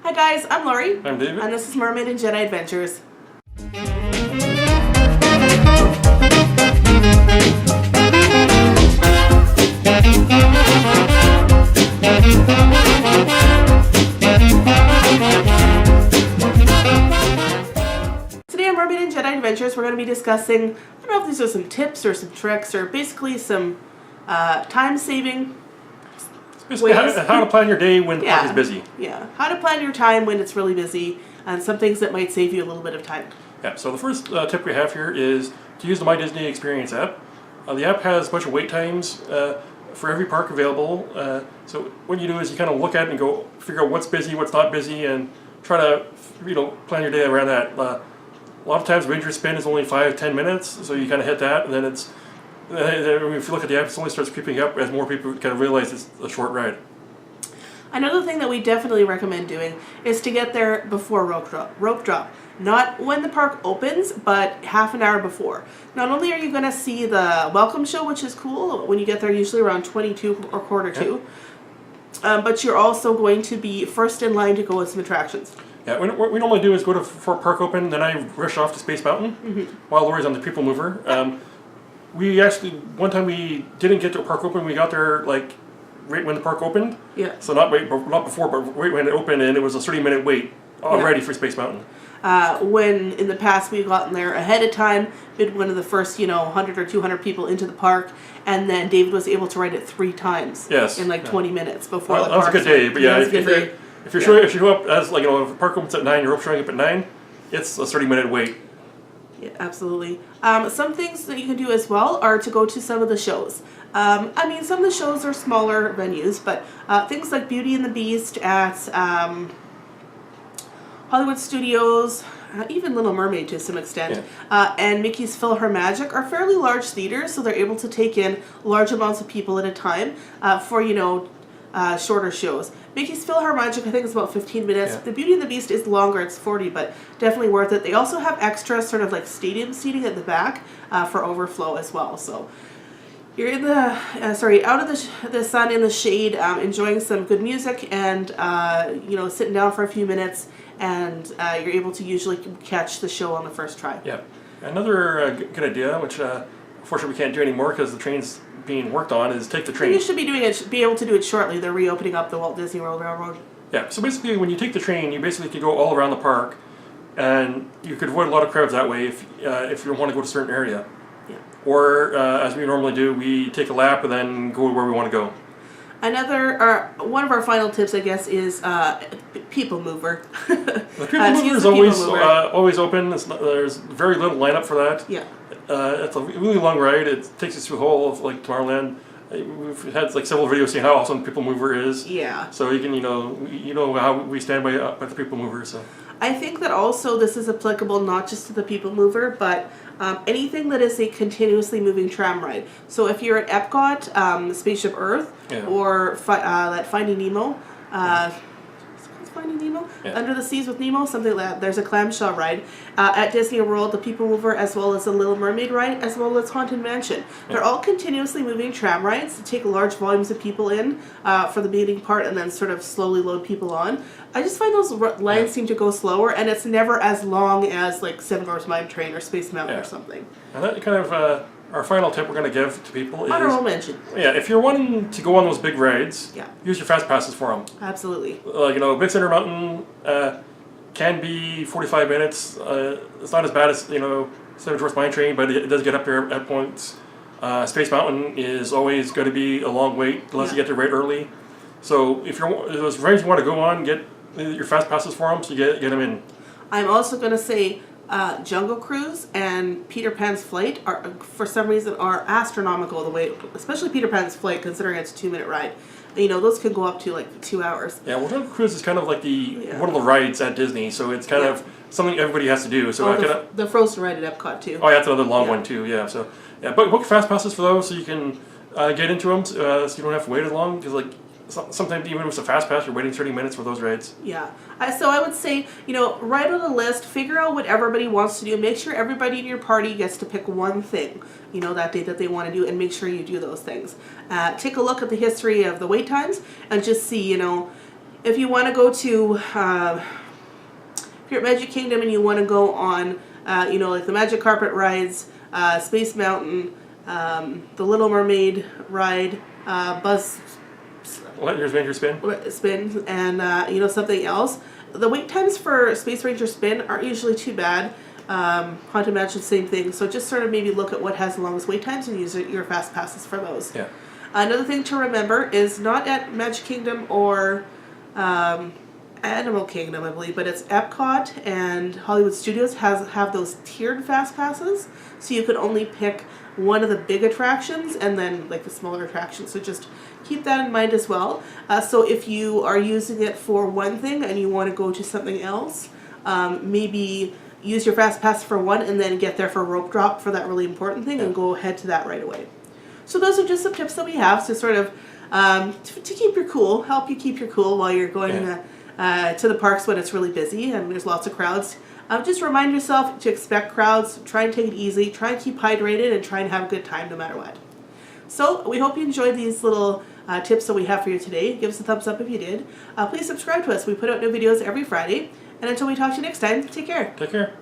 Hi guys, I'm Lori. I'm David. And this is Mermaid and Jedi Adventures. Today on Mermaid and Jedi Adventures we're going to be discussing, I don't know if these are some tips or some tricks or basically some time-saving Basically, how to plan your day when the park is busy. Yeah, how to plan your time when it's really busy, and some things that might save you a little bit of time. Yeah, so the first tip we have here is to use the My Disney Experience app. The app has a bunch of wait times for every park available. So what you do is you kind of look at it and go figure out what's busy, what's not busy, and try to plan your day around that. A lot of times the ranger spin is only 5-10 minutes, so you kind of hit that, and then it's if you look at the app, it only starts creeping up as more people kind of realize it's a short ride. Another thing that we definitely recommend doing is to get there before rope drop. Not when the park opens, but half an hour before. Not only are you going to see the welcome show, which is cool, when you get there usually around 22 or quarter to, but you're also going to be first in line to go with some attractions. Yeah, what we normally do is go to before park open, then I rush off to Space Mountain while Lori's on the People Mover. We actually, one time we didn't get to a park open, we got there like right when the park opened. Yeah. So not before, but right when it opened, and it was a 30-minute wait already for Space Mountain. When in the past we've gotten there ahead of time, been one of the first 100 or 200 people into the park, and then David was able to ride it 3 times in like 20 minutes before the park. That was a good day, but if you show up as if the park opens at 9, you're showing up at 9, it's a 30-minute wait. Yeah, absolutely. Some things that you can do as well are to go to some of the shows. Some of the shows are smaller venues, but things like Beauty and the Beast at Hollywood Studios, even Little Mermaid to some extent, and Mickey's PhilharMagic are fairly large theaters, so they're able to take in large amounts of people at a time for, shorter shows. Mickey's PhilharMagic, I think, is about 15 minutes. Yeah. The Beauty and the Beast is longer, it's 40, but definitely worth it. They also have extra sort of like stadium seating at the back for overflow as well. So you're in the, out of the sun in the shade, enjoying some good music and, sitting down for a few minutes, and you're able to usually catch the show on the first try. Yeah. Another good idea, which unfortunately we can't do anymore because the train's being worked on, is take the train. You should be able to do it shortly. They're reopening up the Walt Disney World Railroad. Yeah, so basically when you take the train, you basically can go all around the park, and you could avoid a lot of crowds that way if you want to go to a certain area. Yeah. Or, as we normally do, we take a lap and then go where we want to go. One of our final tips, I guess, is People Mover. The People Mover is always open. There's very little lineup for that. Yeah. It's a really long ride. It takes us through the whole of Tomorrowland. We've had several videos saying how awesome People Mover is. Yeah. So you can how we stand by the People Mover. So I think that also this is applicable not just to the People Mover, but anything that is a continuously moving tram ride. So if you're at Epcot, Spaceship Earth, or that Finding Nemo. Finding Nemo? Yeah. Under the Seas with Nemo, something like that. There's a clamshell ride. At Disney World, the People Mover, as well as the Little Mermaid ride, as well as Haunted Mansion. Yeah. They're all continuously moving tram rides to take large volumes of people in for the beginning part and then sort of slowly load people on. I just find those lines seem to go slower, and it's never as long as Seven Dwarfs Mine Train or Space Mountain or something. And that kind of our final tip we're going to give to people is... Honorable mention. Yeah, if you're wanting to go on those big rides, use your fast passes for them. Absolutely. Big Thunder Mountain can be 45 minutes. It's not as bad as, Seven Dwarfs Mine Train, but it does get up there at points. Space Mountain is always going to be a long wait unless you get there right early. So if those rides you want to go on, get your fast passes for them so you get them in. I'm also going to say... Jungle Cruise and Peter Pan's Flight for some reason are astronomical the way, especially Peter Pan's Flight, considering it's a 2-minute ride. Those can go up to 2 hours. Yeah, well, Jungle Cruise is kind of like one of the rides at Disney, so it's kind of something everybody has to do. So the Frozen ride at Epcot too. Oh, yeah, that's another long one too. Yeah, so book fast passes for those so you can get into them, so you don't have to wait as long because sometimes even with a fast pass, you're waiting 30 minutes for those rides. Yeah. So I would say, write on a list, figure out what everybody wants to do, make sure everybody in your party gets to pick one thing, that day that they want to do, and make sure you do those things. Take a look at the history of the wait times and just see, if you want to go to, if you're at Magic Kingdom and you want to go on, you know, like the Magic Carpet rides, Space Mountain, the Little Mermaid ride, Buzz Let Your Ranger Spin, and you know, something else. The wait times for Space Ranger Spin aren't usually too bad. Haunted Mansion, same thing. So just sort of maybe look at what has the longest wait times and use your fast passes for those. Yeah. Another thing to remember is not at Magic Kingdom or Animal Kingdom, I believe, but it's Epcot and Hollywood Studios have those tiered fast passes, so you can only pick one of the big attractions and then like the smaller attractions. So just keep that in mind as well. So if you are using it for one thing and you want to go to something else, maybe use your fast pass for one and then get there for rope drop for that really important thing and go ahead to that right away. So those are just some tips that we have to sort of to keep your cool, help you keep your cool while you're going to the parks when it's really busy and there's lots of crowds. Just remind yourself to expect crowds, try and take it easy, try and keep hydrated, and try and have a good time no matter what. So we hope you enjoyed these little tips that we have for you today. Give us a thumbs up if you did. Please subscribe to us. We put out new videos every Friday. And until we talk to you next time, take care. Take care.